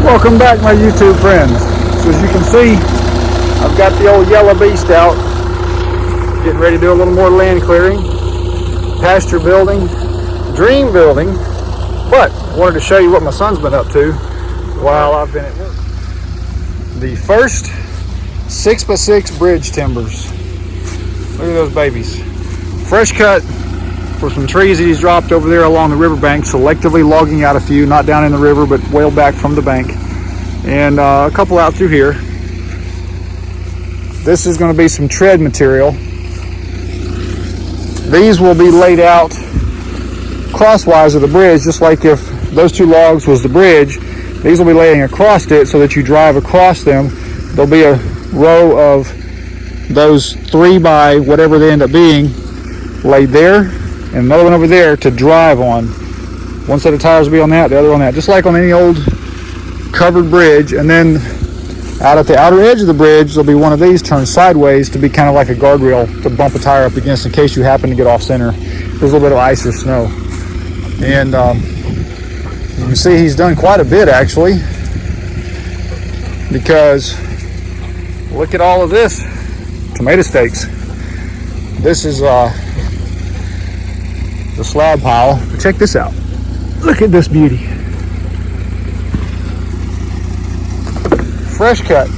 Welcome back, my YouTube friends. So as you can see, I've got the old yellow beast out, getting ready to do a little more land clearing, pasture building, dream building, but I wanted to show you what my son's been up to while I've been at work. The first 6x6 bridge timbers. Look at those babies. Fresh cut for some trees that he's dropped over there along the riverbank, selectively logging out a few, not down in the river, but well back from the bank. And a couple out through here. This is going to be some tread material. These will be laid out crosswise of the bridge, just like if those two logs was the bridge. These will be laying across it so that you drive across them. There'll be a row of those 3 by whatever they end up being laid there, and another one over there to drive on. One set of tires will be on that, the other on that, just like on any old covered bridge. And then out at the outer edge of the bridge, there'll be one of these turned sideways to be kind of like a guardrail to bump a tire up against in case you happen to get off center. There's a little bit of ice or snow. And you can see he's done quite a bit actually, because look at all of this tomato stakes. This is the slab pile. But check this out. Look at this beauty. Fresh cut.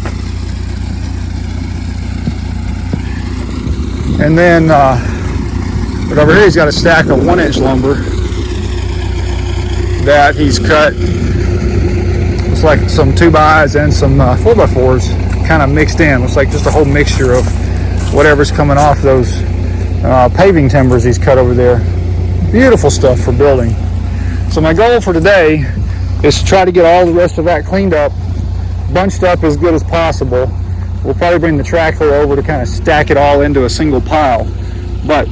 And then look over here, he's got a stack of 1-inch lumber that he's cut. Looks like some 2x and some 4x4s kind of mixed in. Looks like just a whole mixture of whatever's coming off those paving timbers he's cut over there. Beautiful stuff for building. So my goal for today is to try to get all the rest of that cleaned up, bunched up as good as possible. We'll probably bring the tractor over to kind of stack it all into a single pile. But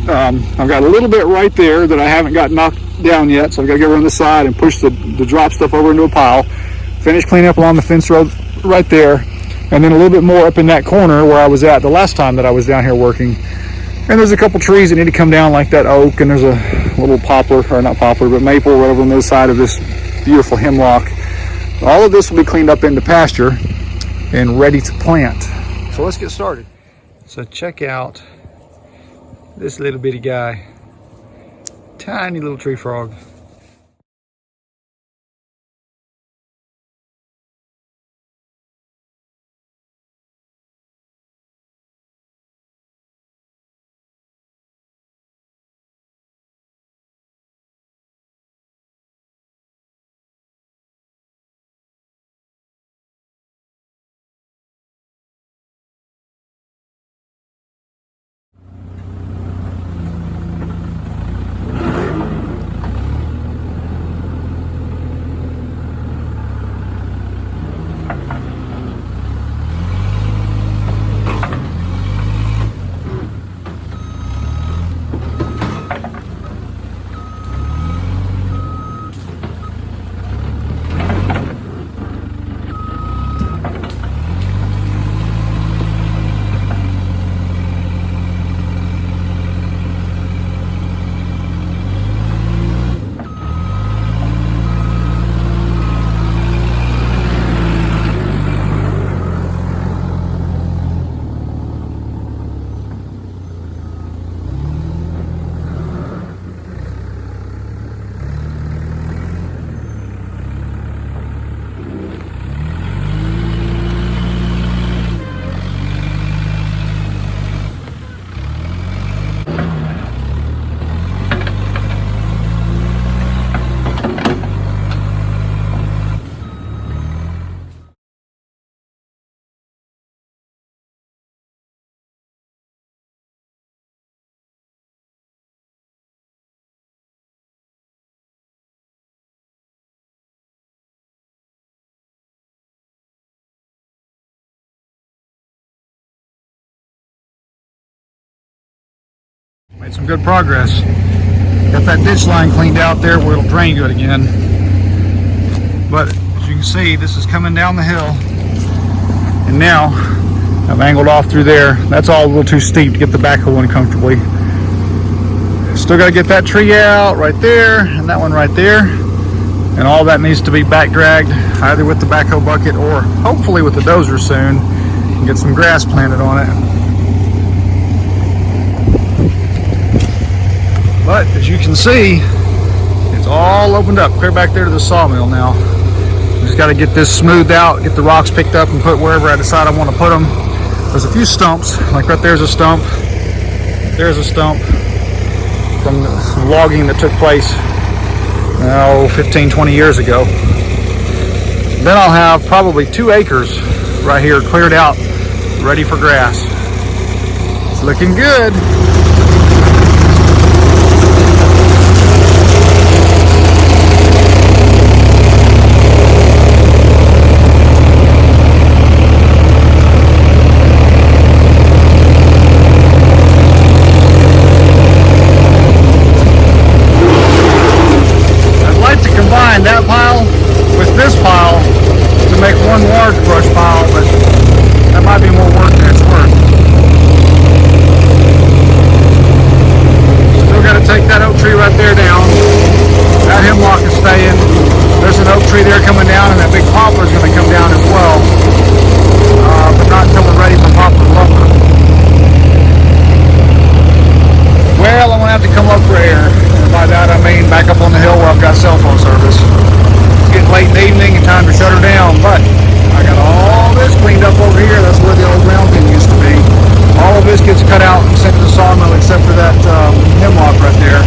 I've got a little bit right there that I haven't got knocked down yet, so I've got to get around the side and push the drop stuff over into a pile. Finish cleaning up along the fence road right there, and then a little bit more up in that corner where I was at the last time that I was down here working. And there's a couple trees that need to come down, like that oak, and there's a little poplar, or not poplar, but maple, right over on the other side of this beautiful hemlock. All of this will be cleaned up into pasture and ready to plant. So let's get started. So check out this little bitty guy. Tiny little tree frog. Made some good progress. Got that ditch line cleaned out there where it'll drain good again. But as you can see, this is coming down the hill. And now I've angled off through there. That's all a little too steep to get the backhoe in comfortably. Still got to get that tree out right there and that one right there. And all that needs to be back dragged either with the backhoe bucket or hopefully with the dozer soon and get some grass planted on it. But as you can see, it's all opened up, clear back there to the sawmill now. Just got to get this smoothed out, get the rocks picked up and put wherever I decide I want to put them. There's a few stumps, like right there's a stump. There's a stump from the logging that took place 15, 20 years ago. Then I'll have probably 2 acres right here cleared out, ready for grass. It's looking good. That pile with this pile to make one large brush pile, but that might be more work than it's worth. Still got to take that oak tree right there down. That hemlock is staying. There's an oak tree there coming down, and that big poplar is going to come down as well, but not until we're ready for poplar lumber. Well, I'm going to have to come up for air. By that I mean back up on the hill where I've got cell phone service. It's getting late in the evening and time to shut her down, but I got all this cleaned up over here. That's where the old ground pin used to be. All of this gets cut out and sent to the sawmill except for that hemlock right there.